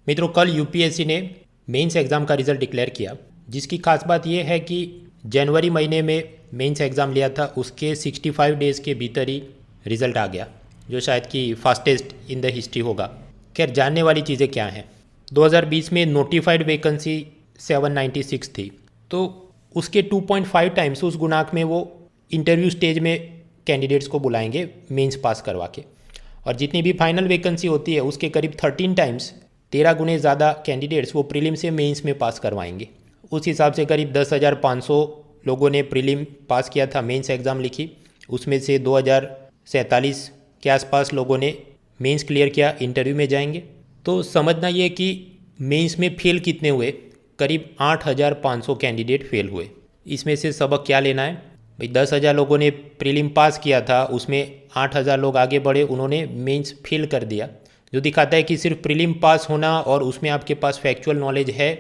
मित्रों, कल यूपीएससी ने मेंस एग्ज़ाम का रिज़ल्ट डिक्लेयर किया, जिसकी खास बात यह है कि जनवरी महीने में मेंस एग्ज़ाम लिया था, उसके 65 डेज़ के भीतर ही रिज़ल्ट आ गया, जो शायद कि फास्टेस्ट इन द हिस्ट्री होगा। खैर, जानने वाली चीज़ें क्या हैं। 2020 में नोटिफाइड वैकेंसी 796 थी, तो उसके 2.5 टाइम्स उस गुणांक में वो इंटरव्यू स्टेज में कैंडिडेट्स को बुलाएंगे मेंस पास करवा के, और जितनी भी फाइनल वैकेंसी होती है उसके करीब 13 टाइम्स 13 गुने ज़्यादा कैंडिडेट्स वो प्रीलिम से मेंस में पास करवाएंगे। उस हिसाब से करीब 10,500 लोगों ने प्रीलिम पास किया था, मेंस एग्ज़ाम लिखी, उसमें से 2047 के आसपास लोगों ने मेंस क्लियर किया, इंटरव्यू में जाएंगे। तो समझना ये कि मेंस में फेल कितने हुए, करीब 8,500 कैंडिडेट फेल हुए। इसमें से सबक क्या लेना है भाई, 10,000 लोगों ने प्रीलिम पास किया था, उसमें 8,000 लोग आगे बढ़े, उन्होंने मेंस फेल कर दिया, जो दिखाता है कि सिर्फ प्रीलिम पास होना और उसमें आपके पास फैक्चुअल नॉलेज है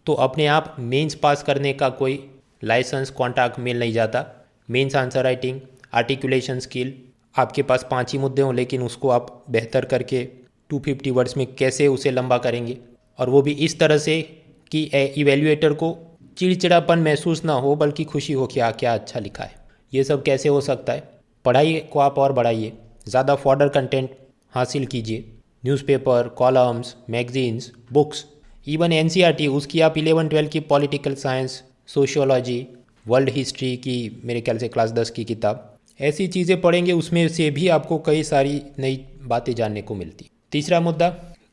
तो अपने आप मेंस पास करने का कोई लाइसेंस कॉन्ट्रैक्ट मिल नहीं जाता। Mains answer writing, articulation skill, आपके पास 5 ही मुद्दे हों लेकिन उसको आप बेहतर करके 250 वर्ड्स में कैसे उसे लंबा करेंगे, और वो भी इस तरह से कि इवेल्युएटर को चिड़चिड़ापन महसूस ना हो बल्कि खुशी हो कि क्या अच्छा लिखा है। ये सब कैसे हो सकता है? पढ़ाई को आप और बढ़ाइए, ज़्यादा फॉर्डर कंटेंट हासिल कीजिए, newspaper, columns, magazines, books, even NCERT, उसकी आप 11-12 की political science, sociology, world history की मेरे ख्याल से क्लास 10 की किताब, ऐसी चीज़ें पढ़ेंगे, उसमें से भी आपको कई सारी नई बातें जानने को मिलती। तीसरा मुद्दा,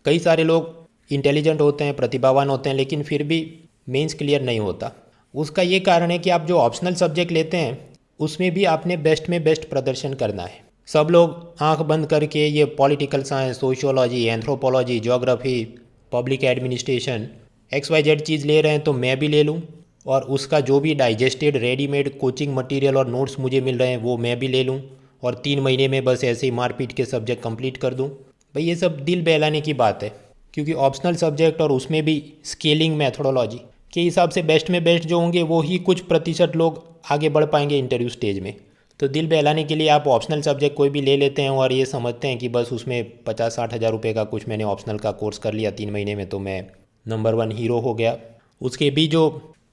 कई सारे लोग इंटेलिजेंट होते हैं, प्रतिभावान होते हैं, लेकिन फिर भी मेंस क्लियर नहीं होता। उसका ये कारण है कि आप जो ऑप्शनल सब्जेक्ट लेते हैं उसमें भी आपने बेस्ट में बेस्ट प्रदर्शन करना है। सब लोग आंख बंद करके ये political science, sociology, anthropology, geography, public administration, XYZ चीज़ ले रहे हैं तो मैं भी ले लूँ, और उसका जो भी डाइजेस्टेड रेडीमेड कोचिंग मटेरियल और नोट्स मुझे मिल रहे हैं वो मैं भी ले लूँ, और 3 महीने में बस ऐसे ही मारपीट के सब्जेक्ट कंप्लीट कर दूँ। भाई ये सब दिल बहलाने की बात है, क्योंकि ऑप्शनल सब्जेक्ट और उसमें भी स्केलिंग मैथोडोलॉजी के हिसाब से बेस्ट में बेस्ट जो होंगे वो ही कुछ प्रतिशत लोग आगे बढ़ पाएंगे इंटरव्यू स्टेज में। तो दिल बहलाने के लिए आप ऑप्शनल सब्जेक्ट कोई भी ले लेते हैं और ये समझते हैं कि बस उसमें 50-60 हज़ार रुपये का कुछ मैंने ऑप्शनल का कोर्स कर लिया 3 महीने में तो मैं नंबर 1 हीरो हो गया। उसके भी जो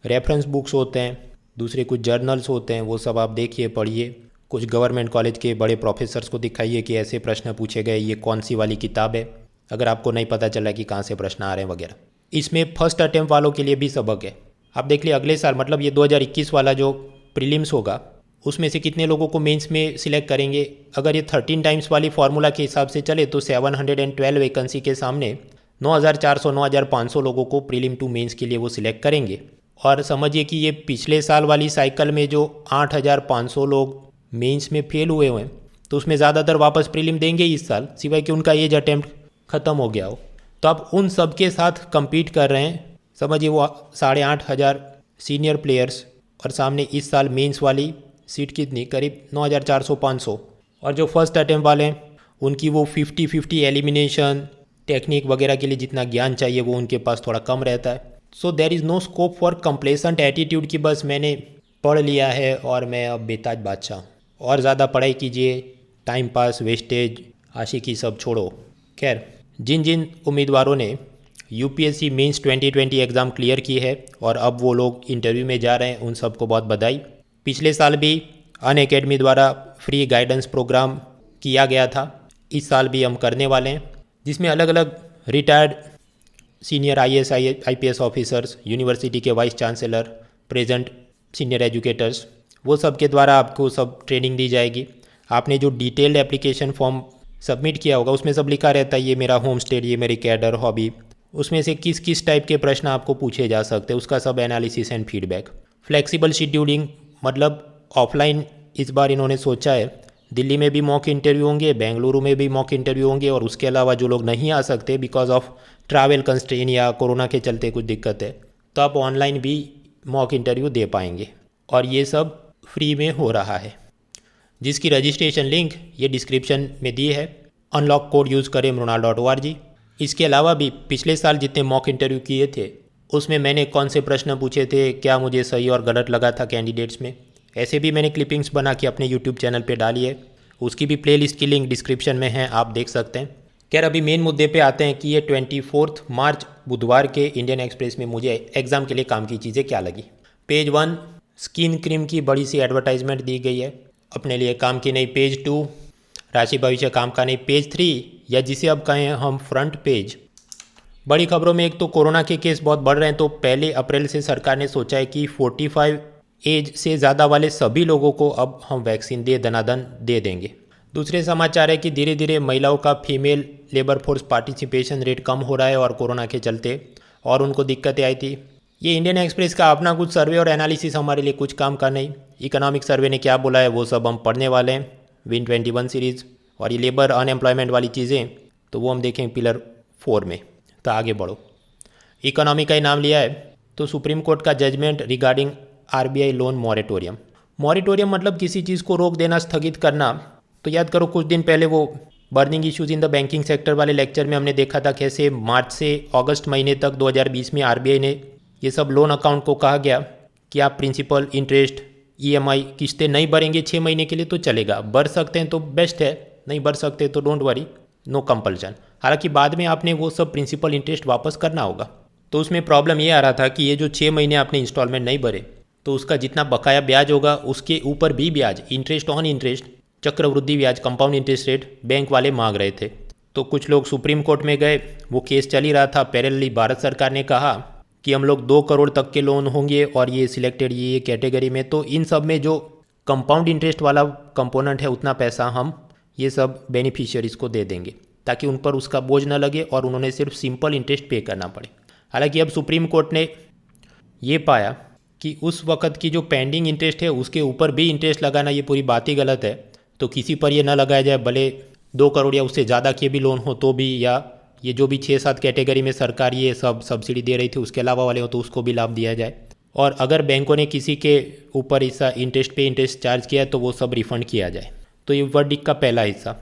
रेफरेंस बुक्स होते हैं, दूसरे कुछ जर्नल्स होते हैं, वो सब आप देखिए, पढ़िए, कुछ गवर्नमेंट कॉलेज के बड़े प्रोफेसर्स को दिखाइए कि ऐसे प्रश्न पूछे गए, ये कौन सी वाली किताब है, अगर आपको नहीं पता चला कि कहाँ से प्रश्न आ रहे हैं वगैरह। इसमें फर्स्ट अटेम्प्ट वालों के लिए भी सबक है। आप देख लिए अगले साल, मतलब ये 2021 वाला जो प्रीलिम्स होगा उसमें से कितने लोगों को मेंस में सिलेक्ट करेंगे। अगर ये 13 टाइम्स वाली फार्मूला के हिसाब से चले तो 712 वैकेंसी के सामने 9,400 9,500 लोगों को प्रीलिम टू मेंस के लिए वो सिलेक्ट करेंगे। और समझिए कि ये पिछले साल वाली साइकिल में जो 8,500 लोग मेंस में फेल हुए हैं तो उसमें ज़्यादातर वापस प्रीलिम देंगे इस साल, सिवाय कि उनका एज अटेम्प्ट ख़त्म हो गया हो। तो आप उन सब के साथ compete कर रहे हैं। समझिए वो 8,500 सीनियर प्लेयर्स, और सामने इस साल मेंस वाली सीट कितनी, करीब 9,400-500, और जो फर्स्ट अटेम्प्ट वाले हैं उनकी वो 50-50 एलिमिनेशन टेक्निक वगैरह के लिए जितना ज्ञान चाहिए वो उनके पास थोड़ा कम रहता है। So there is no scope for complacent attitude कि बस मैंने पढ़ लिया है और मैं अब बेताज बादशाह हूँ। और ज़्यादा पढ़ाई कीजिए, टाइम पास, वेस्टेज, आशिकी सब छोड़ो। खैर, जिन जिन उम्मीदवारों ने यूपीएससी मेंस 2020 एग्ज़ाम क्लियर की है और अब वो लोग इंटरव्यू में जा रहे हैं, उन सबको बहुत बधाई। पिछले साल भी अनअकैडमी द्वारा फ्री गाइडेंस प्रोग्राम किया गया था, इस साल भी हम करने वाले हैं, जिसमें अलग अलग retired senior IAS IPS officers, university के vice chancellor, present senior educators, वो सब के द्वारा आपको सब ट्रेनिंग दी जाएगी। आपने जो डिटेल्ड एप्लीकेशन फॉर्म सबमिट किया होगा उसमें सब लिखा रहता है, ये मेरा होम स्टेट, ये मेरी कैडर, हॉबी, उसमें से किस किस टाइप के प्रश्न आपको पूछे जा सकते हैं, उसका सब analysis and feedback. Flexible scheduling, मतलब ऑफलाइन इस बार इन्होंने सोचा है, दिल्ली में भी मॉक इंटरव्यू होंगे, बेंगलुरु में भी मॉक इंटरव्यू होंगे, और उसके अलावा जो लोग नहीं आ सकते बिकॉज ऑफ ट्रैवल कंस्ट्रेन या कोरोना के चलते कुछ दिक्कत है तो आप ऑनलाइन भी मॉक इंटरव्यू दे पाएंगे, और ये सब फ्री में हो रहा है, जिसकी रजिस्ट्रेशन लिंक ये डिस्क्रिप्शन में दी है। अनलॉक कोड यूज़ करें mrunal.org। इसके अलावा भी पिछले साल जितने मॉक इंटरव्यू किए थे उसमें मैंने कौन से प्रश्न पूछे थे, क्या मुझे सही और गलत लगा था कैंडिडेट्स में, ऐसे भी मैंने क्लिपिंग्स बना के अपने यूट्यूब चैनल पे डाली है। उसकी भी प्लेलिस्ट की लिंक डिस्क्रिप्शन में है, आप देख सकते हैं। खैर अभी मेन मुद्दे पे आते हैं कि ये 24 मार्च बुधवार के इंडियन एक्सप्रेस में मुझे एग्ज़ाम के लिए काम की चीज़ें क्या लगी। पेज 1 स्किन क्रीम की बड़ी सी एडवर्टाइजमेंट दी गई है, अपने लिए काम की नहीं। पेज 2 राशि भविष्य काम का नहीं। पेज 3 या जिसे अब कहें हम फ्रंट पेज, बड़ी खबरों में एक तो कोरोना के केस बहुत बढ़ रहे हैं, तो पहले अप्रैल से सरकार ने सोचा है कि 45 एज से ज़्यादा वाले सभी लोगों को अब हम वैक्सीन दनादन दे देंगे। दूसरे समाचार है कि धीरे धीरे महिलाओं का female labour force participation rate कम हो रहा है और कोरोना के चलते और उनको दिक्कतें आई थी। ये इंडियन एक्सप्रेस का अपना कुछ सर्वे और एनालिसिस हमारे लिए कुछ काम का नहीं। इकोनॉमिक सर्वे ने क्या बोला है वो सब हम पढ़ने वाले हैं, विन 21 सीरीज़। और ये लेबर अनएम्प्लॉयमेंट वाली चीज़ें तो वो हम देखेंगे पिलर 4 में। तो आगे बढ़ो। इकोनॉमी का ही नाम लिया है तो सुप्रीम कोर्ट का judgement regarding RBI loan moratorium. Moratorium मतलब किसी चीज़ को रोक देना, स्थगित करना। तो याद करो कुछ दिन पहले वो burning issues in the banking sector वाले लेक्चर में हमने देखा था कैसे मार्च से अगस्त महीने तक 2020 में RBI ने ये सब लोन अकाउंट को कहा गया कि आप प्रिंसिपल, इंटरेस्ट, EMI किस्तें नहीं भरेंगे 6 महीने के लिए तो चलेगा, भर सकते हैं तो बेस्ट है, नहीं भर सकते तो डोंट वरी, नो कंपल्शन। हालांकि बाद में आपने वो सब प्रिंसिपल इंटरेस्ट वापस करना होगा। तो उसमें प्रॉब्लम ये आ रहा था कि ये जो 6 महीने आपने इंस्टॉलमेंट नहीं भरे तो उसका जितना बकाया ब्याज होगा उसके ऊपर भी ब्याज, इंटरेस्ट ऑन इंटरेस्ट, चक्रवृद्धि ब्याज, कंपाउंड इंटरेस्ट रेट बैंक वाले मांग रहे थे। तो कुछ लोग सुप्रीम कोर्ट में गए, वो केस चल ही रहा था। पैरेलली भारत सरकार ने कहा कि हम लोग 2 करोड़ तक के लोन होंगे और ये सिलेक्टेड ये कैटेगरी में, तो इन सब में जो कंपाउंड इंटरेस्ट वाला कंपोनेंट है उतना पैसा हम ये सब बेनिफिशियरीज को दे देंगे ताकि उन पर उसका बोझ न लगे और उन्होंने सिर्फ सिंपल इंटरेस्ट पे करना पड़े। हालांकि अब सुप्रीम कोर्ट ने ये पाया कि उस वक़्त की जो पेंडिंग इंटरेस्ट है उसके ऊपर भी इंटरेस्ट लगाना ये पूरी बात ही गलत है। तो किसी पर ये ना लगाया जाए, भले 2 करोड़ या उससे ज़्यादा के भी लोन हो तो भी, या ये जो भी 6-7 कैटेगरी में सरकार ये सब सब्सिडी दे रही थी उसके अलावा वाले हो तो उसको भी लाभ दिया जाए। और अगर बैंकों ने किसी के ऊपर हिस्सा इंटरेस्ट पे इंटरेस्ट चार्ज किया तो वो सब रिफंड किया जाए। तो ये वर्डिक्ट का पहला हिस्सा।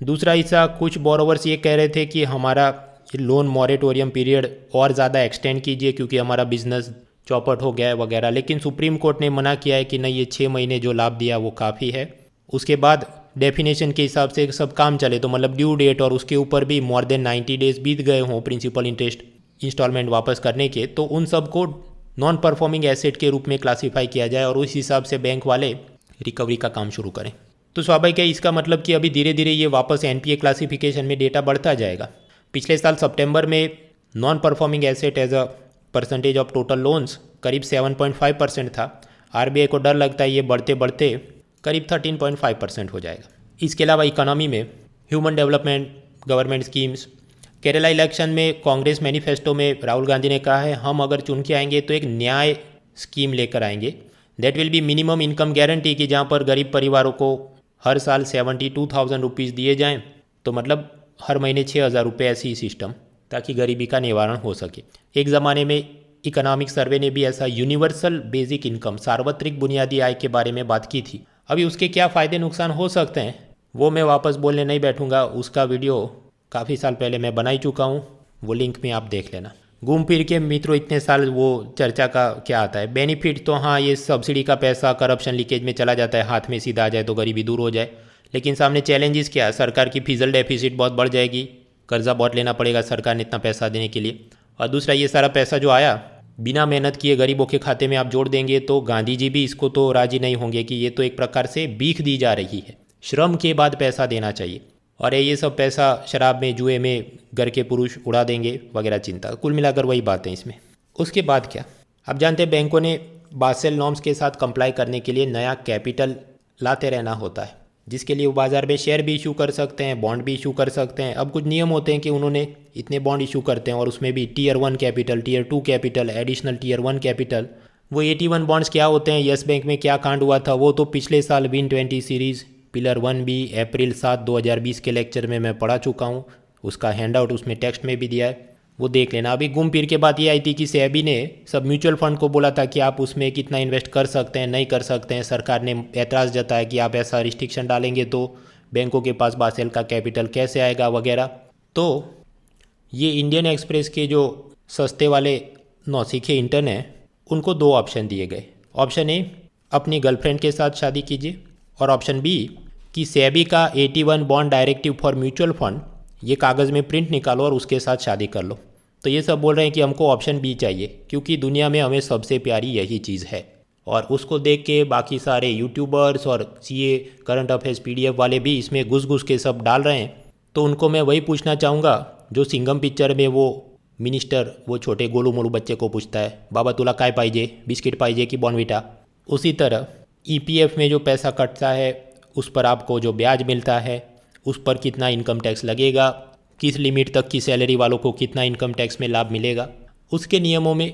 दूसरा हिस्सा, कुछ बोरोवर्स ये कह रहे थे कि हमारा लोन मॉरेटोरियम पीरियड और ज़्यादा एक्सटेंड कीजिए क्योंकि हमारा बिजनेस चौपट हो गया है वगैरह। लेकिन सुप्रीम कोर्ट ने मना किया है कि नहीं, ये 6 महीने जो लाभ दिया वो काफ़ी है। उसके बाद डेफिनेशन के हिसाब से सब काम चले तो मतलब ड्यू डेट और उसके ऊपर भी मोर देन 90 डेज बीत गए हों प्रिंसिपल इंटरेस्ट इंस्टॉलमेंट वापस करने के, तो उन सब को नॉन परफॉर्मिंग एसेट के रूप में क्लासीफाई किया जाए और उस हिसाब से बैंक वाले रिकवरी का काम शुरू करें। तो स्वाभाविक है इसका मतलब कि अभी धीरे धीरे ये वापस NPA क्लासिफिकेशन में डेटा बढ़ता जाएगा। पिछले साल सितंबर में non performing asset as a percentage of total loans करीब 7.5% था। RBI को डर लगता है ये बढ़ते बढ़ते करीब 13.5% हो जाएगा। इसके अलावा इकोनॉमी में human development, government schemes, Kerala election में कांग्रेस मैनिफेस्टो में राहुल गांधी ने कहा है हम अगर चुन के आएंगे तो एक न्याय स्कीम लेकर आएंगे, that will be minimum income guarantee, कि जहाँ पर गरीब परिवारों को हर साल 72,000 रुपीज़ दिए जाएँ, तो मतलब हर महीने 6,000 रुपये, ऐसी सिस्टम, ताकि गरीबी का निवारण हो सके। एक ज़माने में इकोनॉमिक सर्वे ने भी ऐसा यूनिवर्सल बेसिक इनकम, सार्वत्रिक बुनियादी आय के बारे में बात की थी। अभी उसके क्या फ़ायदे नुकसान हो सकते हैं वो मैं वापस बोलने नहीं बैठूंगा, उसका वीडियो काफ़ी साल पहले मैं बना ही चुका हूँ, वो लिंक में आप देख लेना। घूम फिर के मित्रों इतने साल वो चर्चा का क्या आता है, बेनिफिट तो हाँ, ये सब्सिडी का पैसा करप्शन लीकेज में चला जाता है, हाथ में सीधा आ जाए तो गरीबी दूर हो जाए। लेकिन सामने चैलेंजेस क्या है, सरकार की फिजल डेफिसिट बहुत बढ़ जाएगी, कर्जा बहुत लेना पड़ेगा सरकार ने इतना पैसा देने के लिए। और दूसरा, ये सारा पैसा जो आया बिना मेहनत किए गरीबों के खाते में आप जोड़ देंगे तो गांधी जी भी इसको तो राजी नहीं होंगे कि ये तो एक प्रकार से भीख दी जा रही है, श्रम के बाद पैसा देना चाहिए, और ये सब पैसा शराब में, जुए में घर के पुरुष उड़ा देंगे वगैरह चिंता। कुल मिलाकर वही बात है इसमें। उसके बाद क्या, आप जानते हैं बैंकों ने बासेल नॉर्म्स के साथ कंप्लाई करने के लिए नया कैपिटल लाते रहना होता है, जिसके लिए वो बाज़ार में शेयर भी इशू कर सकते हैं, बॉन्ड भी इशू कर सकते हैं। अब कुछ नियम होते हैं कि उन्होंने इतने बॉन्ड इशू करते हैं और उसमें भी Tier 1 capital, Tier 2 capital, additional Tier 1 capital. वो 81 बॉन्ड्स क्या होते हैं, येस बैंक में क्या कांड हुआ था वो तो पिछले साल विन 20 सीरीज़ पिलर 1B अप्रैल 7, 2020 के लेक्चर में मैं पढ़ा चुका हूँ। उसका हैंडआउट उसमें टेक्स्ट में भी दिया है, वो देख लेना। अभी घूम फिर के बात ये आई थी कि सेबी ने सब म्यूचुअल फंड को बोला था कि आप उसमें कितना इन्वेस्ट कर सकते हैं, नहीं कर सकते हैं। सरकार ने ऐतराज़ जताया कि आप ऐसा रिस्ट्रिक्शन डालेंगे तो बैंकों के पास बासेल का कैपिटल कैसे आएगा वगैरह। तो ये इंडियन एक्सप्रेस के जो सस्ते वाले नौसिखे इंटर्न हैं उनको 2 ऑप्शन दिए गए। ऑप्शन ए, अपनी गर्लफ्रेंड के साथ शादी कीजिए, और ऑप्शन बी कि सेबी का 81 bond directive for mutual fund ये कागज़ में प्रिंट निकालो और उसके साथ शादी कर लो। तो ये सब बोल रहे हैं कि हमको ऑप्शन बी चाहिए, क्योंकि दुनिया में हमें सबसे प्यारी यही चीज़ है। और उसको देख के बाकी सारे यूट्यूबर्स और सीए करंट अफेयर्स पीडीएफ वाले भी इसमें घुस घुस के सब डाल रहे हैं। तो उनको मैं वही पूछना चाहूँगा जो सिंघम पिक्चर में वो मिनिस्टर वो छोटे गोलू मोलू बच्चे को पूछता है, बाबा तुला काय पाहिजे, बिस्किट पाहिजे कि बॉर्नविटा। उसी तरह ईपीएफ में जो पैसा कटता है उस पर आपको जो ब्याज मिलता है उस पर कितना इनकम टैक्स लगेगा, किस लिमिट तक की सैलरी वालों को कितना इनकम टैक्स में लाभ मिलेगा, उसके नियमों में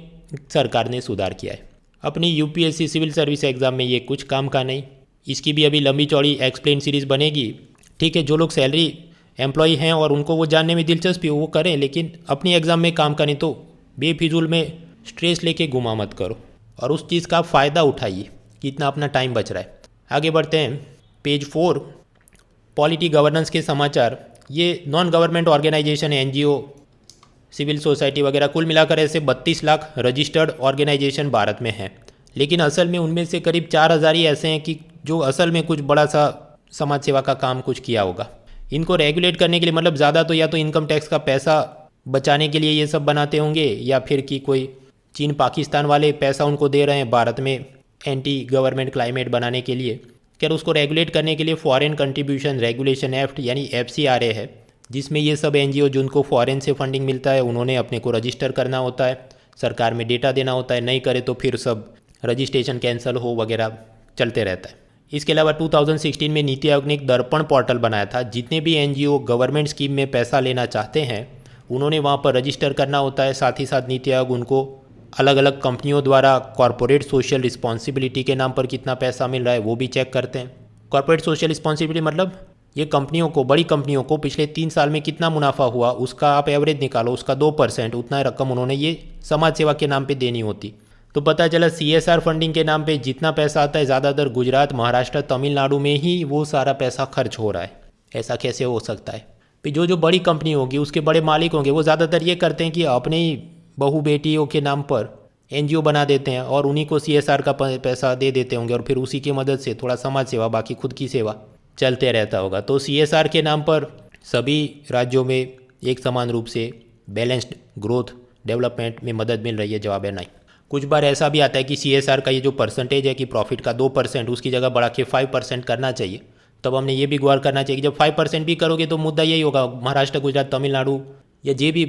सरकार ने सुधार किया है। अपनी यूपीएससी सिविल सर्विस एग्ज़ाम में ये कुछ काम का नहीं। इसकी भी अभी लंबी चौड़ी एक्सप्लेन सीरीज़ बनेगी। ठीक है, जो लोग सैलरी एम्प्लॉय हैं और उनको वो जानने में दिलचस्पी हो वो करें, लेकिन अपनी एग्ज़ाम में काम का नहीं तो बेफिजूल में स्ट्रेस लेके घुमा मत करो और उस चीज़ का फ़ायदा उठाइए कितना अपना टाइम बच रहा है। आगे बढ़ते हैं, पेज 4 पॉलिटी गवर्नेंस के समाचार। ये non government organisation, NGO, civil society वगैरह कुल मिलाकर ऐसे 32 लाख रजिस्टर्ड ऑर्गेनाइजेशन भारत में हैं, लेकिन असल में उनमें से करीब 4000 ही ऐसे हैं कि जो असल में कुछ बड़ा सा समाज सेवा का काम कुछ किया होगा। इनको रेगुलेट करने के लिए मतलब ज़्यादा तो या तो इनकम टैक्स का पैसा बचाने के लिए ये सब बनाते होंगे, या फिर कि कोई चीन पाकिस्तान वाले पैसा उनको दे रहे हैं भारत में एंटी गवर्नमेंट क्लाइमेट बनाने के लिए। खैर, उसको रेगुलेट करने के लिए फॉरेन कंट्रीब्यूशन रेगुलेशन एक्ट यानी FCRA है, जिसमें ये सब एनजीओ जिनको फॉरेन से फंडिंग मिलता है उन्होंने अपने को रजिस्टर करना होता है, सरकार में डेटा देना होता है, नहीं करे तो फिर सब रजिस्ट्रेशन कैंसिल हो वगैरह चलते रहता है। इसके अलावा 2016 में नीति आयोग ने एक दर्पण पोर्टल बनाया था। जितने भी एनजीओ गवर्नमेंट स्कीम में पैसा लेना चाहते हैं उन्होंने वहाँ पर रजिस्टर करना होता है। साथ ही साथ नीति आयोग उनको अलग अलग कंपनियों द्वारा कॉरपोरेट सोशल रिस्पॉन्सिबिलिटी के नाम पर कितना पैसा मिल रहा है वो भी चेक करते हैं। कॉरपोरेट सोशल रिस्पॉन्सिबिलिटी मतलब ये कंपनियों को, बड़ी कंपनियों को पिछले 3 साल में कितना मुनाफा हुआ उसका आप एवरेज निकालो, उसका 2% उतना रकम उन्होंने ये समाज सेवा के नाम पे देनी होती। तो पता चला CSR फंडिंग के नाम पे जितना पैसा आता है ज़्यादातर गुजरात, महाराष्ट्र, तमिलनाडु में ही वो सारा पैसा खर्च हो रहा है। ऐसा कैसे हो सकता है? फिर जो बड़ी कंपनी होगी उसके बड़े मालिक होंगे वो ज़्यादातर ये करते हैं कि अपने ही बहू बेटियों के नाम पर एनजीओ बना देते हैं और उन्हीं को CSR का पैसा दे देते होंगे और फिर उसी की मदद से थोड़ा समाज सेवा, बाकी खुद की सेवा चलते रहता होगा। तो CSR के नाम पर सभी राज्यों में एक समान रूप से बैलेंस्ड ग्रोथ डेवलपमेंट में मदद मिल रही है? जवाब है नहीं। कुछ बार ऐसा भी आता है कि CSR का ये जो परसेंटेज है कि प्रॉफिट का 2% उसकी जगह बढ़ा के 5% करना चाहिए। तब हमने ये भी गौर करना चाहिए कि जब 5% भी करोगे तो मुद्दा यही होगा, महाराष्ट्र, गुजरात, तमिलनाडु या जे भी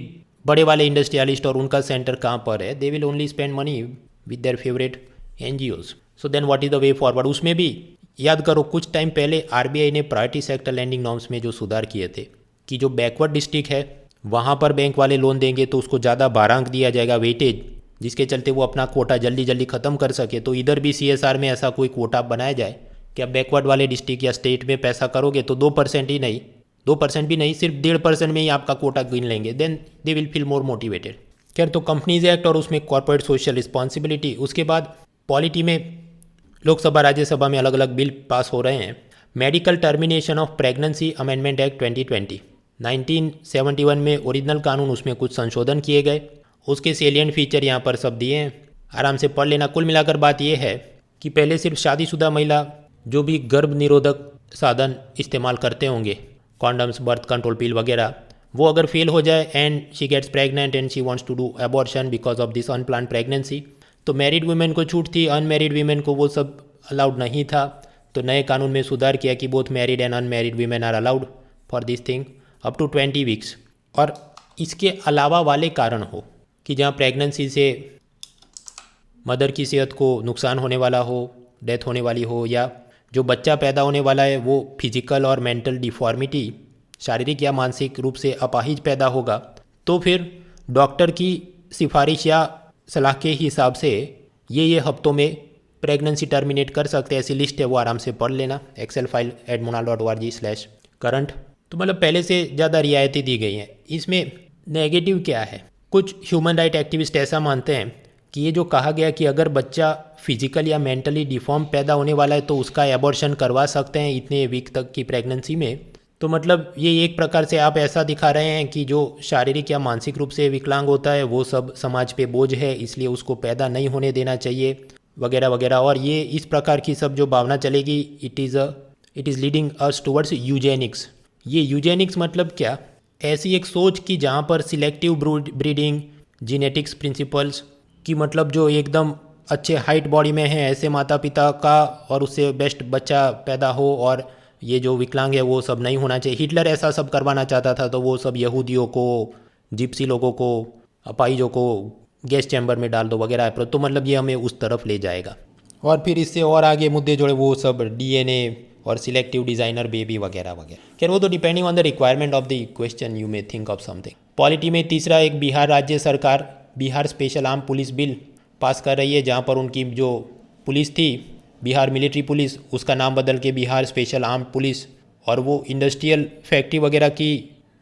बड़े वाले इंडस्ट्रियलिस्ट और उनका सेंटर कहाँ पर है, they will only spend money with their favourite NGOs। So then what is the way forward? उसमें भी याद करो कुछ टाइम पहले RBI ने प्रायोरिटी सेक्टर लैंडिंग नॉर्म्स में जो सुधार किए थे कि जो बैकवर्ड डिस्ट्रिक्ट है वहाँ पर बैंक वाले लोन देंगे तो उसको ज़्यादा भारांक दिया जाएगा, वेटेज, जिसके चलते वो अपना कोटा जल्दी जल्दी ख़त्म कर सके। तो इधर भी CSR में ऐसा कोई कोटा बनाया जाए कि आप बैकवर्ड वाले डिस्ट्रिक्ट या स्टेट में पैसा करोगे तो 2% ही नहीं, 2% भी नहीं, सिर्फ 1.5% में ही आपका कोटा गिन लेंगे, then they will feel more motivated. खैर, तो कंपनीज एक्ट और उसमें कॉर्पोरेट सोशल रिस्पॉन्सिबिलिटी, उसके बाद पॉलिटी में लोकसभा राज्यसभा में अलग अलग बिल पास हो रहे हैं। Medical termination of pregnancy amendment act 2020, 1971 में ओरिजिनल कानून, उसमें कुछ संशोधन किए गए, उसके सेलिएंट फीचर यहाँ पर सब दिए हैं, आराम से पढ़ लेना। कुल मिलाकर बात यह है कि पहले सिर्फ शादीशुदा महिला जो भी गर्भ निरोधक साधन इस्तेमाल करते होंगे, कॉन्डम्स, बर्थ कंट्रोल पिल वगैरह, वो अगर फेल हो जाए and she gets pregnant and she wants to do abortion because of this unplanned pregnancy, तो मैरिड वुमेन को छूट थी, अनमैरिड वीमेन को वो सब अलाउड नहीं था। तो नए कानून में सुधार किया कि both married and unmarried women are allowed for this thing up to 20 weeks. और इसके अलावा वाले कारण हो कि जहाँ प्रेगनेंसी से मदर की सेहत को नुकसान होने वाला हो, डेथ होने वाली हो, या जो बच्चा पैदा होने वाला है वो फिजिकल और मेंटल डिफॉर्मिटी, शारीरिक या मानसिक रूप से अपाहिज पैदा होगा, तो फिर डॉक्टर की सिफारिश या सलाह के हिसाब से ये हफ्तों में प्रेगनेंसी टर्मिनेट कर सकते हैं। ऐसी लिस्ट है, वो आराम से पढ़ लेना, एक्सेल फाइल @monal.org/current। तो मतलब पहले से ज़्यादा रियायतें दी गई हैं। इसमें नेगेटिव क्या है? कुछ ह्यूमन राइट एक्टिविस्ट ऐसा मानते हैं कि ये जो कहा गया कि अगर बच्चा फिजिकल या मेंटली डिफॉर्म पैदा होने वाला है तो उसका एबॉर्शन करवा सकते हैं इतने वीक तक की प्रेगनेंसी में, तो मतलब ये एक प्रकार से आप ऐसा दिखा रहे हैं कि जो शारीरिक या मानसिक रूप से विकलांग होता है वो सब समाज पे बोझ है, इसलिए उसको पैदा नहीं होने देना चाहिए वगैरह वगैरह। और ये इस प्रकार की सब जो भावना चलेगी, it is leading us towards Eugenix. ये यूजेनिक्स मतलब क्या ऐसी एक सोच कि जहाँ पर सिलेक्टिव ब्रीडिंग, जीनेटिक्स प्रिंसिपल्स कि मतलब जो एकदम अच्छे हाइट बॉडी में है ऐसे माता पिता का और उससे बेस्ट बच्चा पैदा हो, और ये जो विकलांग है वो सब नहीं होना चाहिए। हिटलर ऐसा सब करवाना चाहता था, तो वो सब यहूदियों को, जिप्सी लोगों को, अपाइजों को गैस चैम्बर में डाल दो वगैरह। तो मतलब ये हमें उस तरफ ले जाएगा। और फिर इससे और आगे मुद्दे जोड़े वो सब डीएनए और सिलेक्टिव डिज़ाइनर बेबी वगैरह वगैरह। खैर वो तो depending on the requirement of the question you may think of something. Polity में तीसरा, एक बिहार राज्य सरकार Bihar special arm police bill pass कर रही है, जहाँ पर उनकी जो पुलिस थी बिहार मिलिट्री पुलिस, उसका नाम बदल के बिहार स्पेशल आर्म पुलिस, और वो इंडस्ट्रियल फैक्ट्री वगैरह की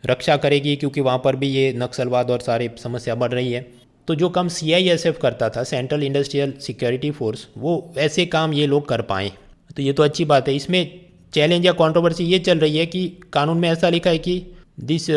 रक्षा करेगी, क्योंकि वहाँ पर भी ये नक्सलवाद और सारी समस्या बढ़ रही है। तो जो काम CISF करता था, सेंट्रल इंडस्ट्रियल सिक्योरिटी फोर्स, वो ऐसे काम ये लोग कर पाएँ, तो ये तो अच्छी बात है। इसमें चैलेंज या कंट्रोवर्सी ये चल रही है कि कानून में ऐसा लिखा है कि this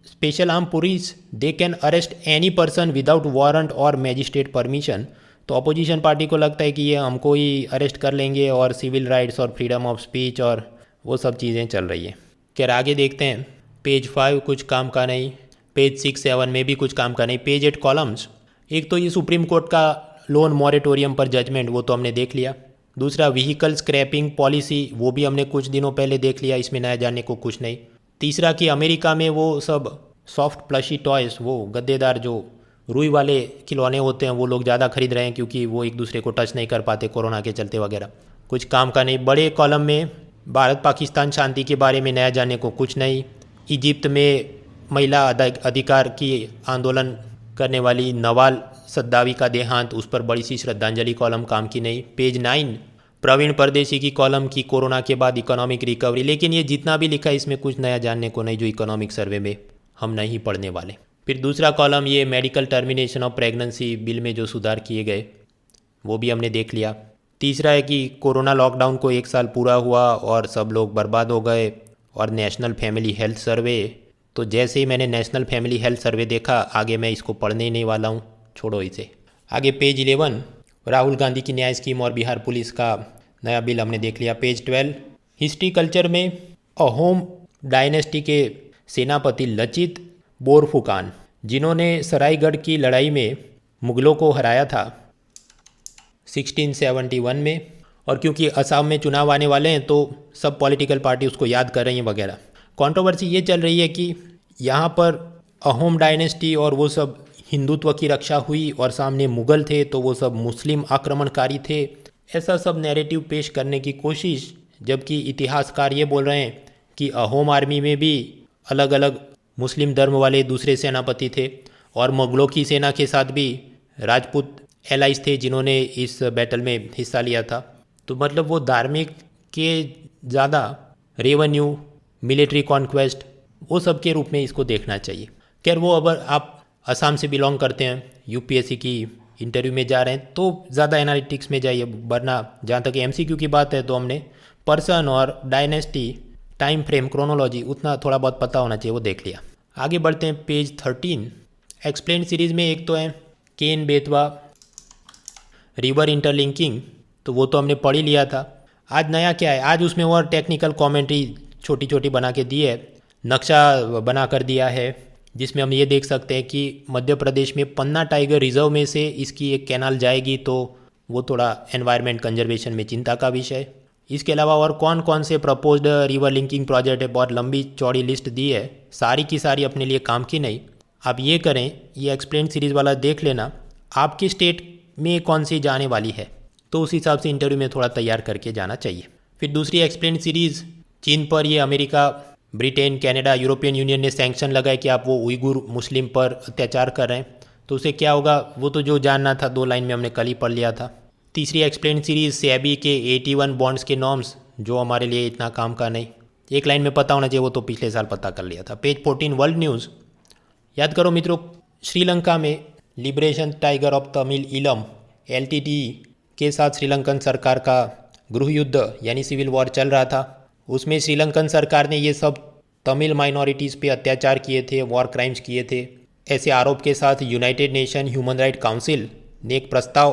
special arm police they can arrest any person without warrant और मैजिस्ट्रेट परमिशन। तो अपोजिशन पार्टी को लगता है कि ये हमको ही अरेस्ट कर लेंगे, और सिविल राइट्स और फ्रीडम ऑफ स्पीच और वो सब चीज़ें चल रही है। खैर आगे देखते हैं। पेज 5 कुछ काम का नहीं, पेज 6-7 में भी कुछ काम का नहीं, पेज 8 कॉलम्स। एक तो ये सुप्रीम कोर्ट का लोन मॉरेटोरियम पर जजमेंट, वो तो हमने देख लिया। दूसरा व्हीकल स्क्रैपिंग पॉलिसी, वो भी हमने कुछ दिनों पहले देख लिया, इसमें नया जानने को कुछ नहीं। तीसरा कि अमेरिका में वो सब सॉफ्ट प्लशी टॉयस, वो गद्देदार जो रुई वाले खिलौने होते हैं, वो लोग ज़्यादा खरीद रहे हैं क्योंकि वो एक दूसरे को टच नहीं कर पाते कोरोना के चलते वगैरह। कुछ काम का नहीं। बड़े कॉलम में भारत पाकिस्तान शांति के बारे में नया जानने को कुछ नहीं। इजिप्ट में महिला अधिकार की आंदोलन करने वाली नवाल सद्दावी का देहांत, उस पर बड़ी सी श्रद्धांजलि कॉलम काम की नहीं। पेज 9 प्रवीण परदेशी की कॉलम की कोरोना के बाद इकोनॉमिक रिकवरी, लेकिन ये जितना भी लिखा है इसमें कुछ नया जानने को नहीं जो इकोनॉमिक सर्वे में हम नहीं पढ़ने वाले। फिर दूसरा कॉलम ये medical termination of pregnancy bill में जो सुधार किए गए वो भी हमने देख लिया। तीसरा है कि कोरोना लॉकडाउन को 1 साल पूरा हुआ और सब लोग बर्बाद हो गए, और नेशनल फैमिली हेल्थ सर्वे, तो जैसे ही मैंने नेशनल फैमिली हेल्थ सर्वे देखा आगे मैं इसको पढ़ने ही नहीं वाला हूँ, छोड़ो इसे। आगे पेज 11 राहुल गांधी की न्याय स्कीम और बिहार पुलिस का नया बिल हमने देख लिया। पेज 12 हिस्ट्री कल्चर में अहोम डायनेस्टी के सेनापति लचित बोरफुकान, जिन्होंने सरायगढ़ की लड़ाई में मुगलों को हराया था 1671 में, और क्योंकि असम में चुनाव आने वाले हैं तो सब पॉलिटिकल पार्टी उसको याद कर रही हैं वगैरह। कंट्रोवर्सी ये चल रही है कि यहाँ पर अहोम डायनेस्टी और वो सब हिंदुत्व की रक्षा हुई, और सामने मुग़ल थे तो वो सब मुस्लिम आक्रमणकारी थे, ऐसा सब नैरेटिव पेश करने की कोशिश। जबकि इतिहासकार ये बोल रहे हैं कि अहोम आर्मी में भी अलग अलग मुस्लिम धर्म वाले दूसरे सेनापति थे, और मुग़लों की सेना के साथ भी राजपूत एलाइज थे जिन्होंने इस बैटल में हिस्सा लिया था। तो मतलब वो धार्मिक के ज़्यादा रेवेन्यू, मिलिट्री कॉन्क्वेस्ट, वो सब के रूप में इसको देखना चाहिए। खैर वो अगर आप असम से बिलोंग करते हैं, UPSC की इंटरव्यू में जा रहे हैं तो ज़्यादा एनालिटिक्स में जाइए, वरना जहाँ तक MCQ की बात है तो हमने पर्सन और डायनेस्टी, टाइम फ्रेम, क्रोनोलॉजी उतना थोड़ा बहुत पता होना चाहिए, वो देख लिया। आगे बढ़ते हैं पेज 13 एक्सप्लेन सीरीज़ में। एक तो है केन बेतवा रिवर इंटरलिंकिंग, तो वो तो हमने पढ़ ही लिया था। आज नया क्या है, आज उसमें और टेक्निकल कमेंट्री छोटी छोटी बना के दी है, नक्शा बना कर दिया है, जिसमें हम ये देख सकते हैं कि मध्य प्रदेश में पन्ना टाइगर रिजर्व में से इसकी एक कैनाल जाएगी, तो वो थोड़ा एनवायरनमेंट कंजर्वेशन में चिंता का विषय। इसके अलावा और कौन कौन से प्रपोज्ड रिवर लिंकिंग प्रोजेक्ट है, बहुत लंबी चौड़ी लिस्ट दी है, सारी की सारी अपने लिए काम की नहीं। आप ये करें, ये एक्सप्लेन सीरीज़ वाला देख लेना, आपकी स्टेट में कौन सी जाने वाली है, तो उस हिसाब से इंटरव्यू में थोड़ा तैयार करके जाना चाहिए। फिर दूसरी एक्सप्लेन सीरीज़ चीन पर, ये America, Britain, Canada, European union ने सैंक्शन लगाए कि आप वो उइगुर मुस्लिम पर अत्याचार कर रहे हैं, तो उसे क्या होगा, वो तो जो जानना था 2 लाइन में हमने कल ही पढ़ लिया था। तीसरी एक्सप्लेन सीरीज़ सेबी के 81 बॉन्ड्स के नॉर्म्स, जो हमारे लिए इतना काम का नहीं, 1 लाइन में पता होना चाहिए, वो तो पिछले साल पता कर लिया था। Page 14 world news. याद करो मित्रों, श्रीलंका में लिबरेशन टाइगर ऑफ तमिल इलम LTTE के साथ श्रीलंकन सरकार का गृह युद्ध यानी सिविल वॉर चल रहा था। उसमें श्रीलंकन सरकार ने ये सब तमिल माइनॉरिटीज़ पे अत्याचार किए थे, वॉर क्राइम्स किए थे, ऐसे आरोप के साथ United nation human right council ने एक प्रस्ताव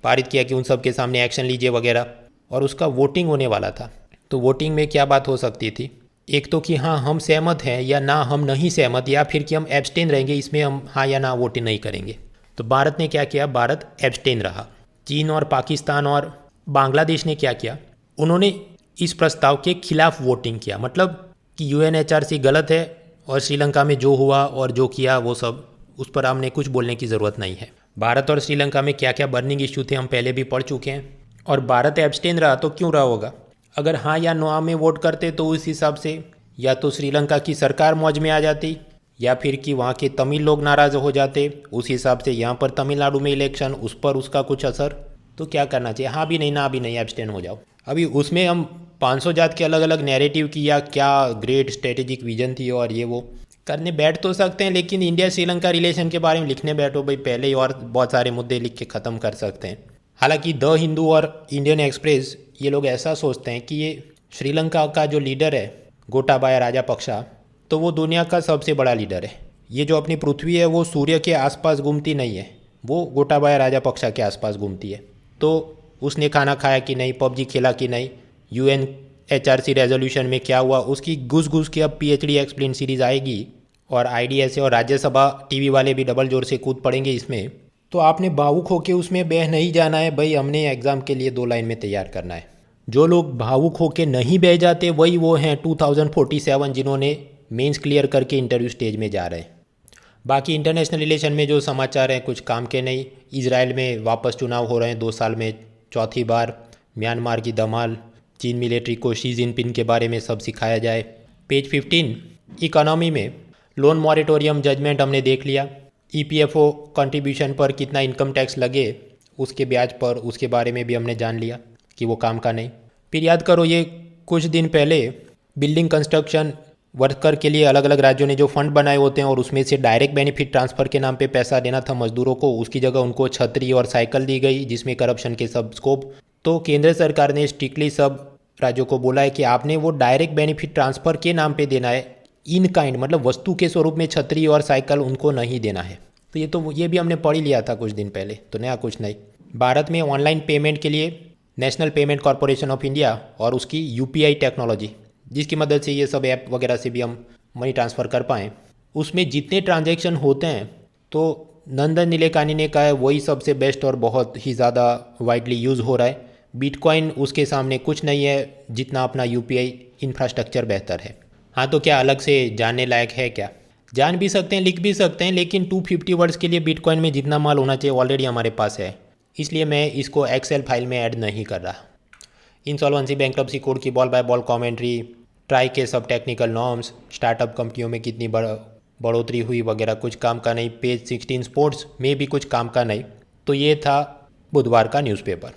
पारित किया कि उन सब के सामने एक्शन लीजिए वगैरह, और उसका वोटिंग होने वाला था। तो वोटिंग में क्या बात हो सकती थी, एक तो कि हाँ हम सहमत हैं या ना हम नहीं सहमत, या फिर कि हम एब्सटेन रहेंगे, इसमें हम हाँ या ना वोट नहीं करेंगे। तो भारत ने क्या किया, भारत एब्सटेन रहा। चीन और पाकिस्तान और बांग्लादेश ने क्या किया, उन्होंने इस प्रस्ताव के खिलाफ वोटिंग किया। मतलब कि UNHRC गलत है और श्रीलंका में जो हुआ और जो किया वो सब, उस पर हमने कुछ बोलने की ज़रूरत नहीं है। भारत और श्रीलंका में क्या क्या बर्निंग इशू थे हम पहले भी पढ़ चुके हैं। और भारत एब्सटेन रहा तो क्यों रहा होगा, अगर हाँ या नो में वोट करते तो उस हिसाब से या तो श्रीलंका की सरकार मौज में आ जाती, या फिर कि वहाँ के तमिल लोग नाराज़ हो जाते, उस हिसाब से यहाँ पर तमिलनाडु में इलेक्शन, उस पर उसका कुछ असर। तो क्या करना चाहिए, हाँ भी नहीं ना भी नहीं, एब्सटेन हो जाओ। अभी उसमें हम 500 जात के अलग अलग नैरेटिव की या क्या ग्रेट स्ट्रेटेजिक विजन थी और ये वो करने बैठ तो सकते हैं, लेकिन इंडिया श्रीलंका रिलेशन के बारे में लिखने बैठो भाई पहले ही और बहुत सारे मुद्दे लिख के ख़त्म कर सकते हैं। हालांकि द हिंदू और इंडियन एक्सप्रेस ये लोग ऐसा सोचते हैं कि ये श्रीलंका का जो लीडर है गोटाबाया राजापक्सा, तो वो दुनिया का सबसे बड़ा लीडर है। ये जो अपनी पृथ्वी है वो सूर्य के आसपास घूमती नहीं है, वो गोटाबाया राजापक्सा के आसपास घूमती है। तो उसने खाना खाया कि नहीं, पबजी खेला कि नहीं, UNHRC रेजोल्यूशन में क्या हुआ, उसकी घुस घुस की अब PhD एक्सप्लेन सीरीज़ आएगी और IDSA और राज्यसभा TV वाले भी डबल जोर से कूद पड़ेंगे इसमें। तो आपने भावुक होकर उसमें बह नहीं जाना है भाई, हमने एग्ज़ाम के लिए 2 लाइन में तैयार करना है। जो लोग भावुक होकर नहीं बह जाते वही वो हैं 2047 जिन्होंने मेंस क्लियर करके इंटरव्यू स्टेज में जा रहे हैं। बाकी इंटरनेशनल रिलेशन में जो समाचार हैं कुछ काम के नहीं। इजराइल में वापस चुनाव हो रहे हैं 2 साल में चौथी बार। म्यांमार की धमाल, चीन मिलिट्री को शी जिनपिंग के बारे में सब सिखाया जाए। पेज 15 इकोनॉमी में लोन मॉरेटोरियम जजमेंट हमने देख लिया। EPFO कंट्रीब्यूशन पर कितना इनकम टैक्स लगे उसके ब्याज पर, उसके बारे में भी हमने जान लिया कि वो काम का नहीं। फिर याद करो ये कुछ दिन पहले बिल्डिंग कंस्ट्रक्शन वर्कर के लिए अलग अलग राज्यों ने जो फंड बनाए होते हैं और उसमें से डायरेक्ट बेनिफिट ट्रांसफ़र के नाम पे पैसा देना था मजदूरों को, उसकी जगह उनको छतरी और साइकिल दी गई जिसमें करप्शन के सब स्कोप। तो केंद्र सरकार ने स्ट्रिक्टली सब राज्यों को बोला है कि आपने वो डायरेक्ट बेनिफिट ट्रांसफ़र के नाम पे देना है, इन काइंड मतलब वस्तु के स्वरूप में छतरी और साइकिल उनको नहीं देना है। तो ये भी हमने पढ़ ही लिया था कुछ दिन पहले, तो नया कुछ नहीं। भारत में ऑनलाइन पेमेंट के लिए national payment corporation of India और उसकी UPI टेक्नोलॉजी, जिसकी मदद से ये सब ऐप वगैरह से भी हम मनी ट्रांसफ़र कर पाएँ, उसमें जितने ट्रांजैक्शन होते हैं तो नंदन नीलेकानी ने कहा है वही सबसे बेस्ट और बहुत ही ज़्यादा वाइडली यूज़ हो रहा है। बिटकॉइन उसके सामने कुछ नहीं है, जितना अपना UPI इंफ्रास्ट्रक्चर बेहतर है। हाँ तो क्या अलग से जानने लायक है क्या, जान भी सकते हैं लिख भी सकते हैं, लेकिन 250 वर्ड्स के लिए बिटकॉइन में जितना माल होना चाहिए ऑलरेडी हमारे पास है, इसलिए मैं इसको एक्सेल फाइल में ऐड नहीं कर रहा। इंसॉल्वेंसी बैंक्रप्सी कोड की ball by ball commentary, try के सब टेक्निकल नॉर्म्स, स्टार्टअप कंपनियों में कितनी बढ़ोतरी हुई वगैरह कुछ काम का नहीं। पेज 16 स्पोर्ट्स में भी कुछ काम का नहीं। तो ये था बुधवार का न्यूज़पेपर।